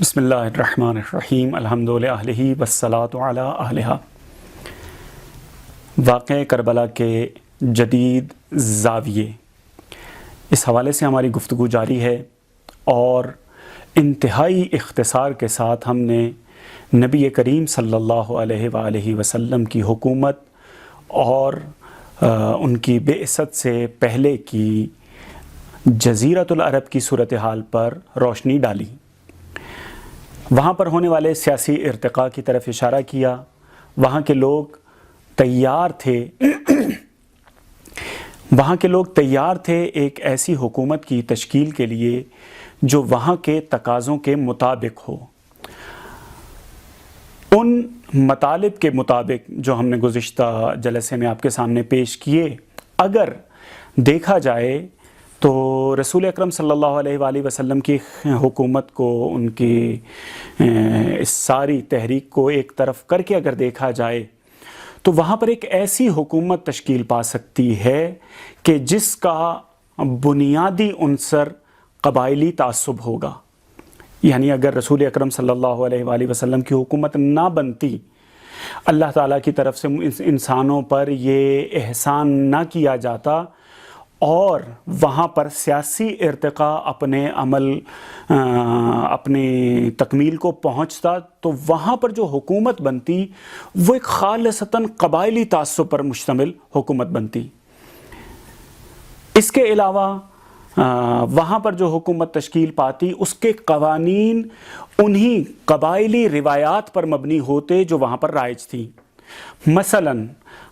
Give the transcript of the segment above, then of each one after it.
بسم اللہ الرحمن الرحیم الحمد للہ والصلاۃ علی اہلہا۔ واقعہ کربلا کے جدید زاویے، اس حوالے سے ہماری گفتگو جاری ہے اور انتہائی اختصار کے ساتھ ہم نے نبی کریم صلی اللہ علیہ وآلہ وسلم کی حکومت اور ان کی بعثت سے پہلے کی جزیرۃ العرب کی صورتحال پر روشنی ڈالی۔ وہاں پر ہونے والے سیاسی ارتقاء کی طرف اشارہ کیا۔ وہاں کے لوگ تیار تھے ایک ایسی حکومت کی تشکیل کے لیے جو وہاں کے تقاضوں کے مطابق ہو۔ ان مطالب کے مطابق جو ہم نے گزشتہ جلسے میں آپ کے سامنے پیش کیے، اگر دیکھا جائے تو رسول اکرم صلی اللہ علیہ وآلہ وسلم کی حکومت کو، ان کی اس ساری تحریک کو ایک طرف کر کے اگر دیکھا جائے تو وہاں پر ایک ایسی حکومت تشکیل پا سکتی ہے کہ جس کا بنیادی عنصر قبائلی تعصب ہوگا۔ یعنی اگر رسول اکرم صلی اللہ علیہ وآلہ وسلم کی حکومت نہ بنتی، اللہ تعالیٰ کی طرف سے انسانوں پر یہ احسان نہ کیا جاتا اور وہاں پر سیاسی ارتقاء اپنی تکمیل کو پہنچتا، تو وہاں پر جو حکومت بنتی وہ ایک خالصتاً قبائلی تعصب پر مشتمل حکومت بنتی۔ اس کے علاوہ وہاں پر جو حکومت تشکیل پاتی، اس کے قوانین انہی قبائلی روایات پر مبنی ہوتے جو وہاں پر رائج تھی۔ مثلاً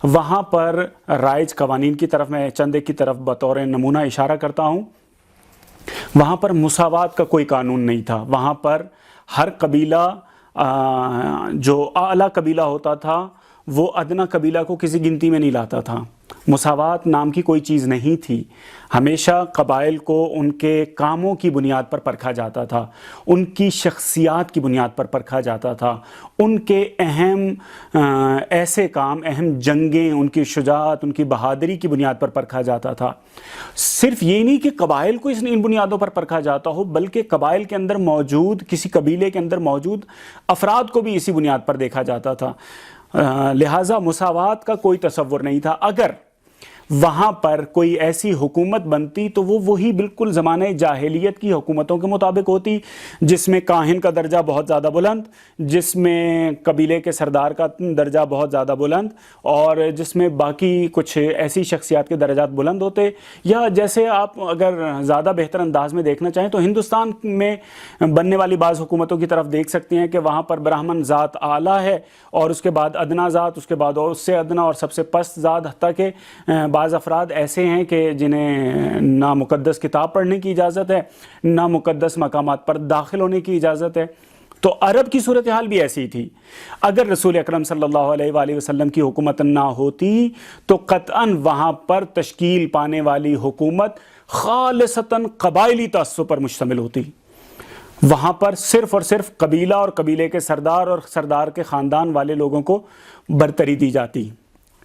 وہاں پر رائج قوانین کی طرف میں چند کی طرف بطور نمونہ اشارہ کرتا ہوں۔ وہاں پر مساوات کا کوئی قانون نہیں تھا۔ وہاں پر ہر قبیلہ جو اعلیٰ قبیلہ ہوتا تھا وہ ادنیٰ قبیلہ کو کسی گنتی میں نہیں لاتا تھا۔ مساوات نام کی کوئی چیز نہیں تھی۔ ہمیشہ قبائل کو ان کے کاموں کی بنیاد پر پرکھا جاتا تھا، ان کی شخصیات کی بنیاد پر پرکھا جاتا تھا، ان کے ایسے کام، اہم جنگیں، ان کی شجاعت، ان کی بہادری کی بنیاد پر پرکھا جاتا تھا۔ صرف یہ نہیں کہ قبائل کو ان بنیادوں پر پرکھا جاتا ہو، بلکہ قبائل کے اندر موجود، کسی قبیلے کے اندر موجود افراد کو بھی اسی بنیاد پر دیکھا جاتا تھا۔ لہٰذا مساوات کا کوئی تصور نہیں تھا۔ اگر وہاں پر کوئی ایسی حکومت بنتی تو وہ وہی بالکل زمانہ جاہلیت کی حکومتوں کے مطابق ہوتی، جس میں کاہن کا درجہ بہت زیادہ بلند، جس میں قبیلے کے سردار کا درجہ بہت زیادہ بلند، اور جس میں باقی کچھ ایسی شخصیات کے درجات بلند ہوتے۔ یا جیسے آپ اگر زیادہ بہتر انداز میں دیکھنا چاہیں تو ہندوستان میں بننے والی بعض حکومتوں کی طرف دیکھ سکتے ہیں کہ وہاں پر براہمن ذات اعلیٰ ہے، اور اس کے بعد ادنا ذات، اس کے بعد اور اس سے ادنا اور سب سے پست ذات، حتیٰ کہ بعض افراد ایسے ہیں کہ جنہیں نہ مقدس کتاب پڑھنے کی اجازت ہے، نہ مقدس مقامات پر داخل ہونے کی اجازت ہے۔ تو عرب کی صورتحال بھی ایسی تھی۔ اگر رسول اکرم صلی اللہ علیہ وآلہ وسلم کی حکومت نہ ہوتی تو قطعاً وہاں پر تشکیل پانے والی حکومت خالصتاً قبائلی تعصب پر مشتمل ہوتی۔ وہاں پر صرف اور صرف قبیلہ اور قبیلے کے سردار اور سردار کے خاندان والے لوگوں کو برتری دی جاتی۔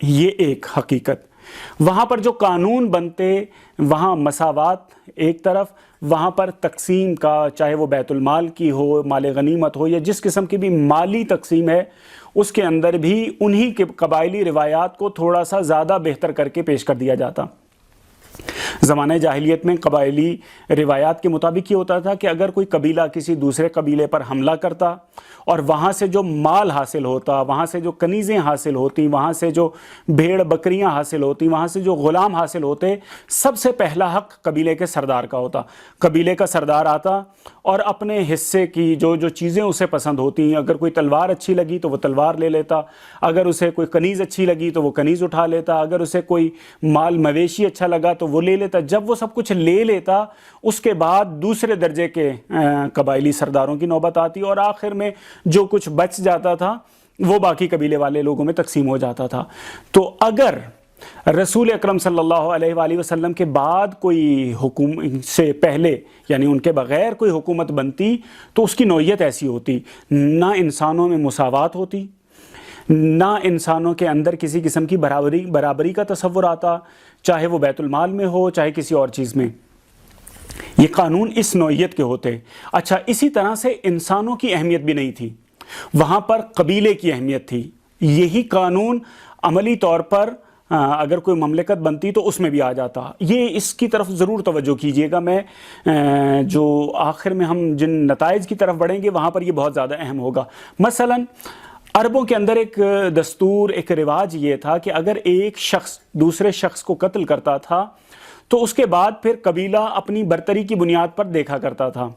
یہ ایک حقیقت۔ وہاں پر جو قانون بنتے، وہاں مساوات ایک طرف، وہاں پر تقسیم کا، چاہے وہ بیت المال کی ہو، مال غنیمت ہو، یا جس قسم کی بھی مالی تقسیم ہے، اس کے اندر بھی انہی کے قبائلی روایات کو تھوڑا سا زیادہ بہتر کر کے پیش کر دیا جاتا۔ زمانہ جاہلیت میں قبائلی روایات کے مطابق یہ ہوتا تھا کہ اگر کوئی قبیلہ کسی دوسرے قبیلے پر حملہ کرتا اور وہاں سے جو مال حاصل ہوتا، وہاں سے جو کنیزیں حاصل ہوتی، وہاں سے جو بھیڑ بکریاں حاصل ہوتی، وہاں سے جو غلام حاصل ہوتے، سب سے پہلا حق قبیلے کے سردار کا ہوتا۔ قبیلے کا سردار آتا اور اپنے حصے کی جو چیزیں اسے پسند ہوتی، اگر کوئی تلوار اچھی لگی تو وہ تلوار لے لیتا، اگر اسے کوئی کنیز اچھی لگی تو وہ کنیز اٹھا لیتا، اگر اسے کوئی مال مویشی اچھا لگا تو وہ لے لیتا۔ جب وہ سب کچھ لے لیتا، اس کے بعد دوسرے درجے کے قبائلی سرداروں کی نوبت آتی، اور آخر میں جو کچھ بچ جاتا تھا وہ باقی قبیلے والے لوگوں میں تقسیم ہو جاتا تھا۔ تو اگر رسول اکرم صلی اللہ علیہ وآلہ وسلم کے بعد کوئی حکومت سے پہلے، یعنی ان کے بغیر کوئی حکومت بنتی، تو اس کی نوعیت ایسی ہوتی، نہ انسانوں میں مساوات ہوتی، نہ انسانوں کے اندر کسی قسم کی برابری کا تصور آتا، چاہے وہ بیت المال میں ہو، چاہے کسی اور چیز میں۔ یہ قانون اس نوعیت کے ہوتے. اچھا، اسی طرح سے انسانوں کی اہمیت بھی نہیں تھی، وہاں پر قبیلے کی اہمیت تھی. یہی قانون عملی طور پر اگر کوئی مملکت بنتی تو اس میں بھی آ جاتا. یہ اس کی طرف ضرور توجہ کیجئے گا. میں جو آخر میں ہم جن نتائج کی طرف بڑھیں گے وہاں پر یہ بہت زیادہ اہم ہوگا. مثلا عربوں کے اندر ایک دستور، ایک رواج یہ تھا کہ اگر ایک شخص دوسرے شخص کو قتل کرتا تھا تو اس کے بعد پھر قبیلہ اپنی برتری کی بنیاد پر دیکھا کرتا تھا.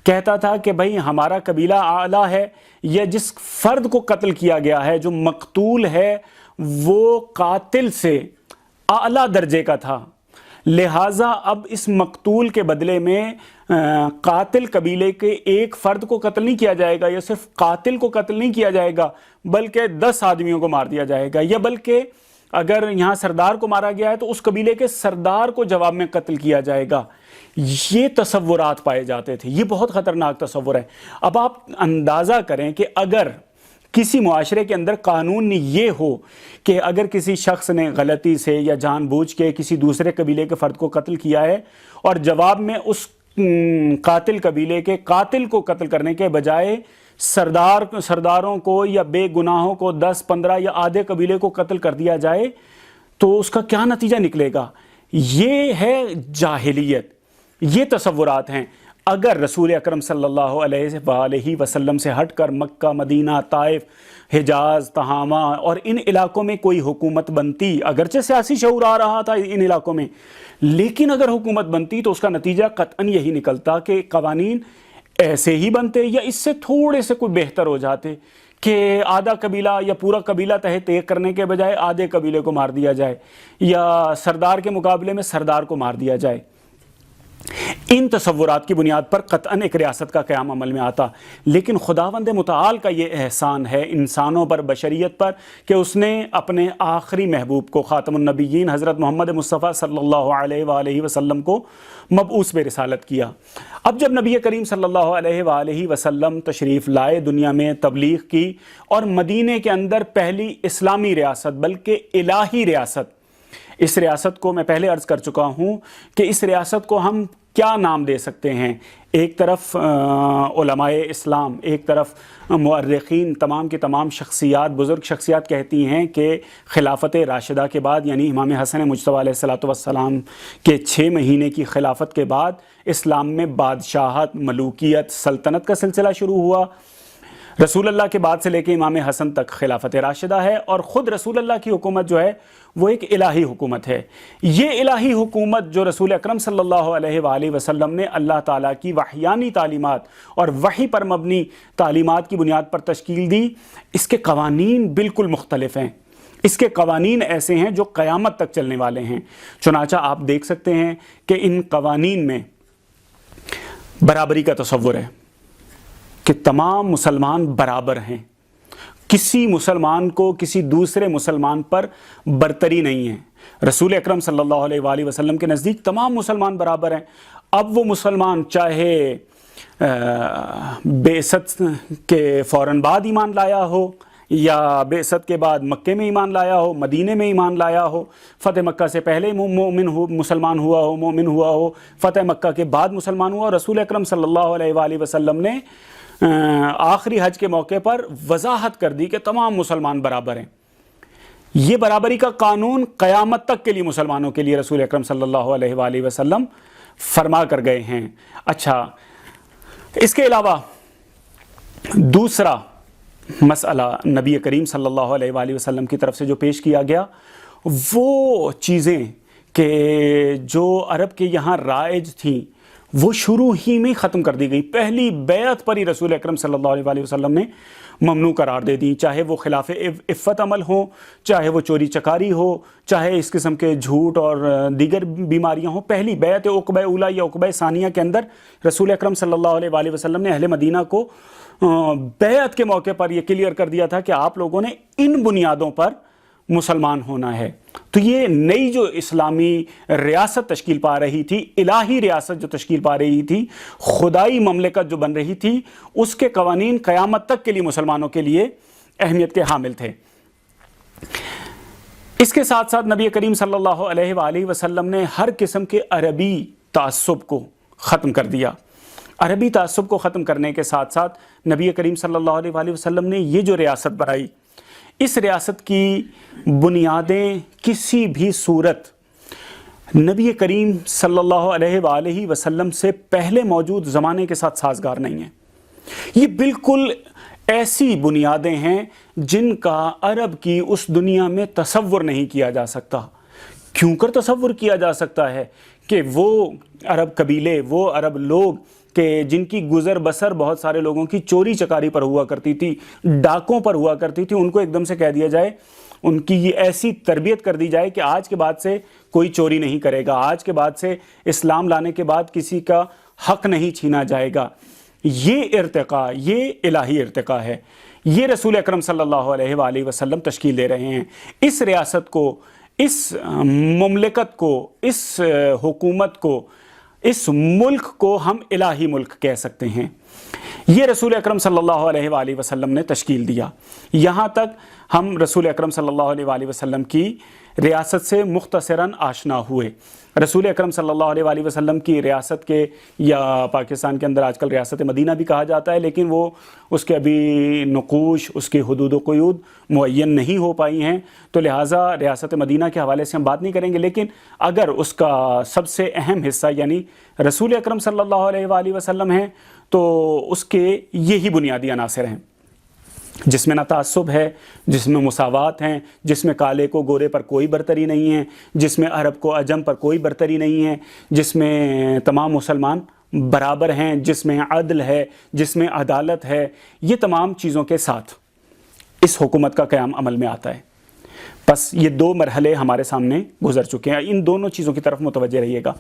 کہتا تھا کہ بھائی ہمارا قبیلہ اعلیٰ ہے، یا جس فرد کو قتل کیا گیا ہے، جو مقتول ہے، وہ قاتل سے اعلیٰ درجے کا تھا، لہٰذا اب اس مقتول کے بدلے میں قاتل قبیلے کے ایک فرد کو قتل نہیں کیا جائے گا، یا صرف قاتل کو قتل نہیں کیا جائے گا بلکہ 10 آدمیوں کو مار دیا جائے گا، یا بلکہ اگر یہاں سردار کو مارا گیا ہے تو اس قبیلے کے سردار کو جواب میں قتل کیا جائے گا. یہ تصورات پائے جاتے تھے. یہ بہت خطرناک تصور ہے. اب آپ اندازہ کریں کہ اگر کسی معاشرے کے اندر قانون یہ ہو کہ اگر کسی شخص نے غلطی سے یا جان بوجھ کے کسی دوسرے قبیلے کے فرد کو قتل کیا ہے اور جواب میں اس قاتل قبیلے کے قاتل کو قتل کرنے کے بجائے سرداروں کو یا بے گناہوں کو 10-15 یا آدھے قبیلے کو قتل کر دیا جائے تو اس کا کیا نتیجہ نکلے گا؟ یہ ہے جاہلیت. یہ تصورات ہیں. اگر رسول اکرم صلی اللہ علیہ وآلہ وسلم سے ہٹ کر مکہ، مدینہ، طائف، حجاز، تہامہ اور ان علاقوں میں کوئی حکومت بنتی، اگرچہ سیاسی شعور آ رہا تھا ان علاقوں میں، لیکن اگر حکومت بنتی تو اس کا نتیجہ قطعاً یہی نکلتا کہ قوانین ایسے ہی بنتے یا اس سے تھوڑے سے کوئی بہتر ہو جاتے کہ آدھا قبیلہ یا پورا قبیلہ تحت ایک کرنے کے بجائے آدھے قبیلے کو مار دیا جائے، یا سردار کے مقابلے میں سردار کو مار دیا جائے. ان تصورات کی بنیاد پر قطعاً ایک ریاست کا قیام عمل میں آتا. لیکن خداوند متعال کا یہ احسان ہے انسانوں پر، بشریت پر، کہ اس نے اپنے آخری محبوب کو، خاتم النبیین حضرت محمد مصطفیٰ صلی اللہ علیہ وآلہ وسلم کو مبعوث برسالت کیا. اب جب نبی کریم صلی اللہ علیہ وآلہ وسلم تشریف لائے، دنیا میں تبلیغ کی، اور مدینے کے اندر پہلی اسلامی ریاست بلکہ الہی ریاست، اس ریاست کو میں پہلے عرض کر چکا ہوں کہ اس ریاست کو ہم کیا نام دے سکتے ہیں؟ ایک طرف علماء اسلام، ایک طرف مورخین، تمام کے تمام شخصیات، بزرگ شخصیات کہتی ہیں کہ خلافت راشدہ کے بعد، یعنی امام حسن مجتبیٰ علیہ الصلوۃ والسلام کے 6 مہینے کی خلافت کے بعد اسلام میں بادشاہت، ملوکیت، سلطنت کا سلسلہ شروع ہوا. رسول اللہ کے بعد سے لے کے امام حسن تک خلافت راشدہ ہے، اور خود رسول اللہ کی حکومت جو ہے وہ ایک الہی حکومت ہے. یہ الہی حکومت جو رسول اکرم صلی اللہ علیہ وآلہ وسلم نے اللہ تعالیٰ کی وحیانی تعلیمات اور وحی پر مبنی تعلیمات کی بنیاد پر تشکیل دی، اس کے قوانین بالکل مختلف ہیں. اس کے قوانین ایسے ہیں جو قیامت تک چلنے والے ہیں. چنانچہ آپ دیکھ سکتے ہیں کہ ان قوانین میں برابری کا تصور ہے کہ تمام مسلمان برابر ہیں. کسی مسلمان کو کسی دوسرے مسلمان پر برتری نہیں ہے. رسول اکرم صلی اللہ علیہ وآلہ وسلم کے نزدیک تمام مسلمان برابر ہیں. اب وہ مسلمان چاہے بعثت کے فوراً بعد ایمان لایا ہو، یا بعثت کے بعد مکے میں ایمان لایا ہو، مدینے میں ایمان لایا ہو، فتح مکہ سے پہلے مسلمان ہوا ہو، مومن ہوا ہو، فتح مکہ کے بعد مسلمان ہوا. رسول اکرم صلی اللہ علیہ وآلہ وسلم نے آخری حج کے موقع پر وضاحت کر دی کہ تمام مسلمان برابر ہیں. یہ برابری کا قانون قیامت تک کے لیے مسلمانوں کے لیے رسول اکرم صلی اللہ علیہ وآلہ وسلم فرما کر گئے ہیں. اچھا، اس کے علاوہ دوسرا مسئلہ نبی کریم صلی اللہ علیہ وآلہ وسلم کی طرف سے جو پیش کیا گیا، وہ چیزیں کہ جو عرب کے یہاں رائج تھیں وہ شروع ہی میں ختم کر دی گئی. پہلی بیعت پر ہی رسول اکرم صلی اللہ علیہ وآلہ وسلم نے ممنوع قرار دے دی، چاہے وہ خلاف عفت عمل ہو، چاہے وہ چوری چکاری ہو، چاہے اس قسم کے جھوٹ اور دیگر بیماریاں ہوں. پہلی بیعت عقبہ اولیٰ یا عقبہ ثانیہ کے اندر رسول اکرم صلی اللہ علیہ وآلہ وسلم نے اہل مدینہ کو بیعت کے موقع پر یہ کلیئر کر دیا تھا کہ آپ لوگوں نے ان بنیادوں پر مسلمان ہونا ہے. تو یہ نئی جو اسلامی ریاست تشکیل پا رہی تھی، الہی ریاست جو تشکیل پا رہی تھی، خدائی مملکت جو بن رہی تھی، اس کے قوانین قیامت تک کے لیے مسلمانوں کے لیے اہمیت کے حامل تھے. اس کے ساتھ ساتھ نبی کریم صلی اللہ علیہ وآلہ وسلم نے ہر قسم کے عربی تعصب کو ختم کر دیا۔ عربی تعصب کو ختم کرنے کے ساتھ ساتھ نبی کریم صلی اللہ علیہ وآلہ وسلم نے یہ جو ریاست بنائی، اس ریاست کی بنیادیں کسی بھی صورت نبی کریم صلی اللہ علیہ وآلہ وسلم سے پہلے موجود زمانے کے ساتھ سازگار نہیں ہیں۔ یہ بالکل ایسی بنیادیں ہیں جن کا عرب کی اس دنیا میں تصور نہیں کیا جا سکتا۔ کیوں کر تصور کیا جا سکتا ہے کہ وہ عرب قبیلے، وہ عرب لوگ کہ جن کی گزر بسر بہت سارے لوگوں کی چوری چکاری پر ہوا کرتی تھی، ڈاکوں پر ہوا کرتی تھی، ان کو ایک دم سے کہہ دیا جائے، ان کی یہ ایسی تربیت کر دی جائے کہ آج کے بعد سے کوئی چوری نہیں کرے گا، آج کے بعد سے اسلام لانے کے بعد کسی کا حق نہیں چھینا جائے گا۔ یہ ارتقاء، یہ الہی ارتقاء ہے، یہ رسول اکرم صلی اللہ علیہ وآلہ وسلم تشکیل دے رہے ہیں۔ اس ریاست کو، اس مملکت کو، اس حکومت کو، اس ملک کو ہم الہی ملک کہہ سکتے ہیں۔ یہ رسول اکرم صلی اللہ علیہ وآلہ وسلم نے تشکیل دیا۔ یہاں تک ہم رسول اکرم صلی اللہ علیہ وآلہ وسلم کی ریاست سے مختصراً آشنا ہوئے۔ رسول اکرم صلی اللہ علیہ وآلہ وسلم کی ریاست کے، یا پاکستان کے اندر آج کل ریاست مدینہ بھی کہا جاتا ہے، لیکن وہ اس کے ابھی نقوش، اس کی حدود و قیود معین نہیں ہو پائی ہیں، تو لہٰذا ریاست مدینہ کے حوالے سے ہم بات نہیں کریں گے۔ لیکن اگر اس کا سب سے اہم حصہ یعنی رسول اکرم صلی اللہ علیہ وآلہ وسلم ہیں، تو اس کے یہی بنیادی عناصر ہیں، جس میں نہ تعصب ہے، جس میں مساوات ہیں، جس میں کالے کو گورے پر کوئی برتری نہیں ہے، جس میں عرب کو عجم پر کوئی برتری نہیں ہے، جس میں تمام مسلمان برابر ہیں، جس میں عدل ہے، جس میں عدالت ہے۔ یہ تمام چیزوں کے ساتھ اس حکومت کا قیام عمل میں آتا ہے۔ بس یہ دو مرحلے ہمارے سامنے گزر چکے ہیں، ان دونوں چیزوں کی طرف متوجہ رہیے گا۔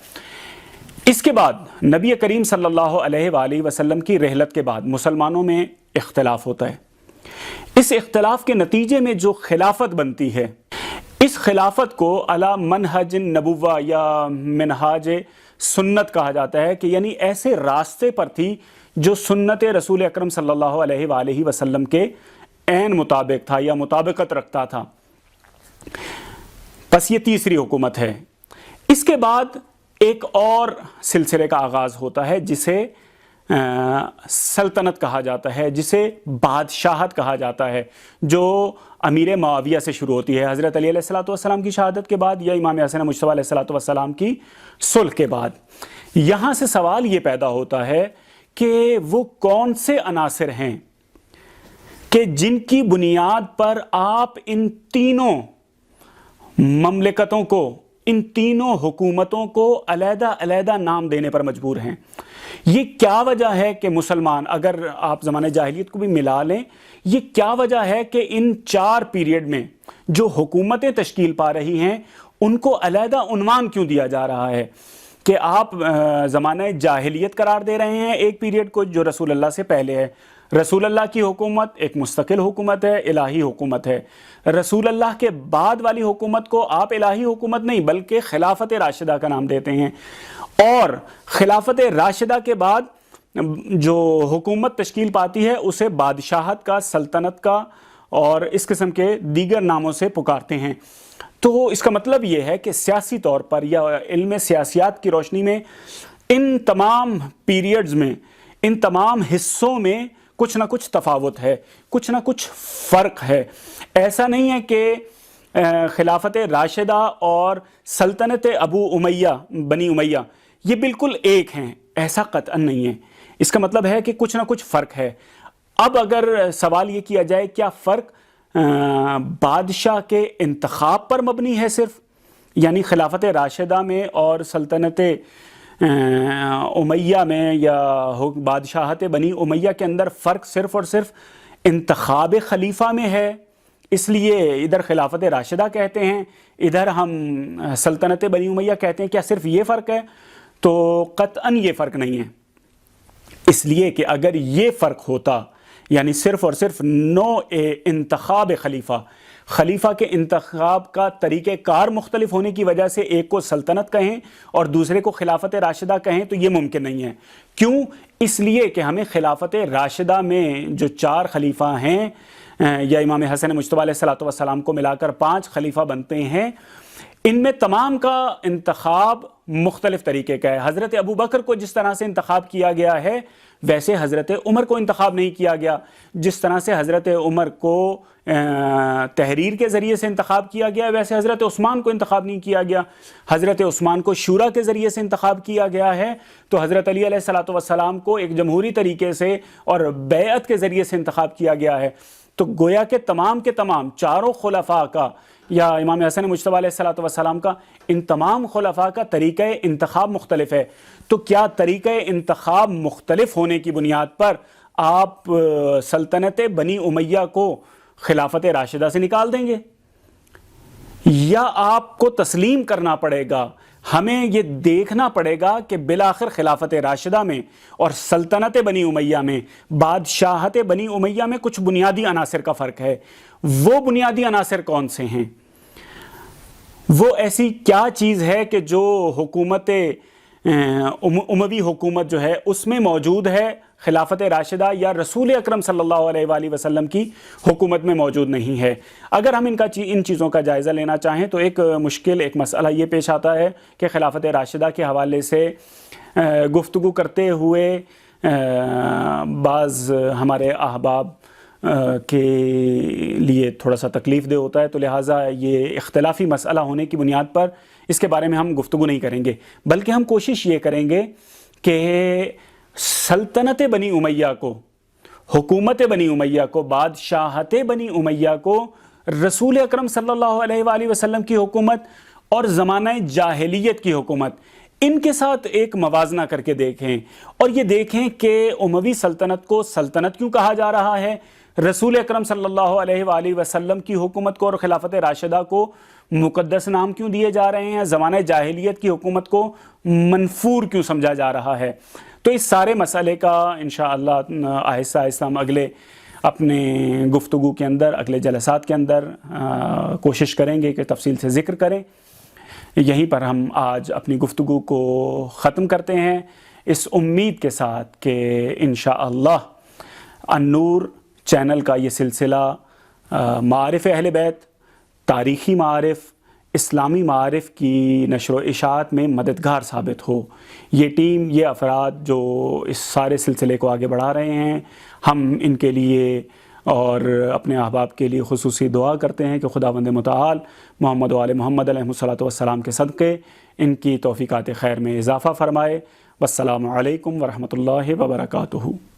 اس کے بعد نبی کریم صلی اللہ علیہ وآلہ وسلم کی رحلت کے بعد مسلمانوں میں اختلاف ہوتا ہے۔ اس اختلاف کے نتیجے میں جو خلافت بنتی ہے، اس خلافت کو علی منہج نبوہ یا منہاج سنت کہا جاتا ہے، کہ یعنی ایسے راستے پر تھی جو سنت رسول اکرم صلی اللہ علیہ وآلہ وسلم کے عین مطابق تھا یا مطابقت رکھتا تھا۔ بس یہ تیسری حکومت ہے۔ اس کے بعد ایک اور سلسلے کا آغاز ہوتا ہے جسے سلطنت کہا جاتا ہے، جسے بادشاہت کہا جاتا ہے، جو امیر معاویہ سے شروع ہوتی ہے، حضرت علی علیہ السلام کی شہادت کے بعد یا امام حسن مجتبیٰ علیہ السلام کی صلح کے بعد۔ یہاں سے سوال یہ پیدا ہوتا ہے کہ وہ کون سے عناصر ہیں کہ جن کی بنیاد پر آپ ان تینوں مملکتوں کو، ان تینوں حکومتوں کو علیحدہ علیحدہ نام دینے پر مجبور ہیں۔ یہ کیا وجہ ہے کہ مسلمان، اگر آپ زمانہ جاہلیت کو بھی ملا لیں، یہ کیا وجہ ہے کہ ان چار پیریڈ میں جو حکومتیں تشکیل پا رہی ہیں ان کو علیحدہ عنوان کیوں دیا جا رہا ہے کہ آپ زمانہ جاہلیت قرار دے رہے ہیں ایک پیریڈ کو جو رسول اللہ سے پہلے ہے؟ رسول اللہ کی حکومت ایک مستقل حکومت ہے، الہی حکومت ہے۔ رسول اللہ کے بعد والی حکومت کو آپ الہی حکومت نہیں بلکہ خلافت راشدہ کا نام دیتے ہیں، اور خلافت راشدہ کے بعد جو حکومت تشکیل پاتی ہے اسے بادشاہت کا، سلطنت کا اور اس قسم کے دیگر ناموں سے پکارتے ہیں۔ تو اس کا مطلب یہ ہے کہ سیاسی طور پر یا علم سیاسیات کی روشنی میں ان تمام پیریڈز میں، ان تمام حصوں میں کچھ نہ کچھ تفاوت ہے، کچھ نہ کچھ فرق ہے۔ ایسا نہیں ہے کہ خلافت راشدہ اور سلطنت ابو امیہ، بنی امیہ یہ بالکل ایک ہیں، ایسا قطعا نہیں ہے۔ اس کا مطلب ہے کہ کچھ نہ کچھ فرق ہے۔ اب اگر سوال یہ کیا جائے کیا فرق بادشاہ کے انتخاب پر مبنی ہے صرف، یعنی خلافت راشدہ میں اور سلطنت امیہ میں یا بادشاہت بنی امیہ کے اندر فرق صرف اور صرف انتخاب خلیفہ میں ہے، اس لیے ادھر خلافت راشدہ کہتے ہیں، ادھر ہم سلطنت بنی امیہ کہتے ہیں، کیا صرف یہ فرق ہے؟ تو قطعاً یہ فرق نہیں ہے۔ اس لیے کہ اگر یہ فرق ہوتا، یعنی صرف اور صرف نوع انتخاب خلیفہ کے انتخاب کا طریقہ کار مختلف ہونے کی وجہ سے ایک کو سلطنت کہیں اور دوسرے کو خلافت راشدہ کہیں، تو یہ ممکن نہیں ہے۔ کیوں؟ اس لیے کہ ہمیں خلافت راشدہ میں جو چار خلیفہ ہیں یا امام حسن مجتبی علیہ الصلوۃ والسلام کو ملا کر 5 خلیفہ بنتے ہیں، ان میں تمام کا انتخاب مختلف طریقے کا ہے۔ حضرت ابو بکر کو جس طرح سے انتخاب کیا گیا ہے ویسے حضرت عمر کو انتخاب نہیں کیا گیا، جس طرح سے حضرت عمر کو تحریر کے ذریعے سے انتخاب کیا گیا ویسے حضرت عثمان کو انتخاب نہیں کیا گیا۔ حضرت عثمان کو شورا کے ذریعے سے انتخاب کیا گیا ہے، تو حضرت علی علیہ الصلوۃ والسلام کو ایک جمہوری طریقے سے اور بیعت کے ذریعے سے انتخاب کیا گیا ہے۔ تو گویا کہ تمام کے تمام چاروں خلفاء کا یا امام حسن مجتبی علیہ الصلوۃ والسلام کا، ان تمام خلفاء کا طریقہ انتخاب مختلف ہے۔ تو کیا طریقہ انتخاب مختلف ہونے کی بنیاد پر آپ سلطنت بنی امیہ کو خلافت راشدہ سے نکال دیں گے، یا آپ کو تسلیم کرنا پڑے گا؟ ہمیں یہ دیکھنا پڑے گا کہ بالآخر خلافت راشدہ میں اور سلطنت بنی امیہ میں، بادشاہت بنی امیہ میں کچھ بنیادی عناصر کا فرق ہے۔ وہ بنیادی عناصر کون سے ہیں؟ وہ ایسی کیا چیز ہے کہ جو حکومت اموی حکومت جو ہے اس میں موجود ہے، خلافت راشدہ یا رسول اکرم صلی اللہ علیہ وآلہ وسلم کی حکومت میں موجود نہیں ہے؟ اگر ہم ان چیزوں کا جائزہ لینا چاہیں تو ایک مسئلہ یہ پیش آتا ہے کہ خلافت راشدہ کے حوالے سے گفتگو کرتے ہوئے بعض ہمارے احباب کے لیے تھوڑا سا تکلیف دہ ہوتا ہے، تو لہٰذا یہ اختلافی مسئلہ ہونے کی بنیاد پر اس کے بارے میں ہم گفتگو نہیں کریں گے، بلکہ ہم کوشش یہ کریں گے کہ سلطنت بنی امیہ کو، حکومت بنی امیہ کو، بادشاہت بنی امیہ کو، رسول اکرم صلی اللہ علیہ وآلہ وسلم کی حکومت اور زمانہ جاہلیت کی حکومت، ان کے ساتھ ایک موازنہ کر کے دیکھیں اور یہ دیکھیں کہ اموی سلطنت کو سلطنت کیوں کہا جا رہا ہے، رسول اکرم صلی اللہ علیہ وآلہ وسلم کی حکومت کو اور خلافت راشدہ کو مقدس نام کیوں دیے جا رہے ہیں، زمانہ جاہلیت کی حکومت کو منفور کیوں سمجھا جا رہا ہے۔ تو اس سارے مسئلے کا انشاءاللہ آہستہ آہستہ ہم اگلے اپنے گفتگو کے اندر، اگلے جلسات کے اندر کوشش کریں گے کہ تفصیل سے ذکر کریں۔ یہیں پر ہم آج اپنی گفتگو کو ختم کرتے ہیں، اس امید کے ساتھ کہ انشاءاللہ النور چینل کا یہ سلسلہ معارف اہل بیت، تاریخی معارف، اسلامی معارف کی نشر و اشاعت میں مددگار ثابت ہو۔ یہ ٹیم، یہ افراد جو اس سارے سلسلے کو آگے بڑھا رہے ہیں، ہم ان کے لیے اور اپنے احباب کے لیے خصوصی دعا کرتے ہیں کہ خداوند متعال محمد و آل محمد علیہ الصلوۃ والسلام کے صدقے ان کی توفیقات خیر میں اضافہ فرمائے۔ والسلام علیکم ورحمۃ اللہ وبرکاتہ۔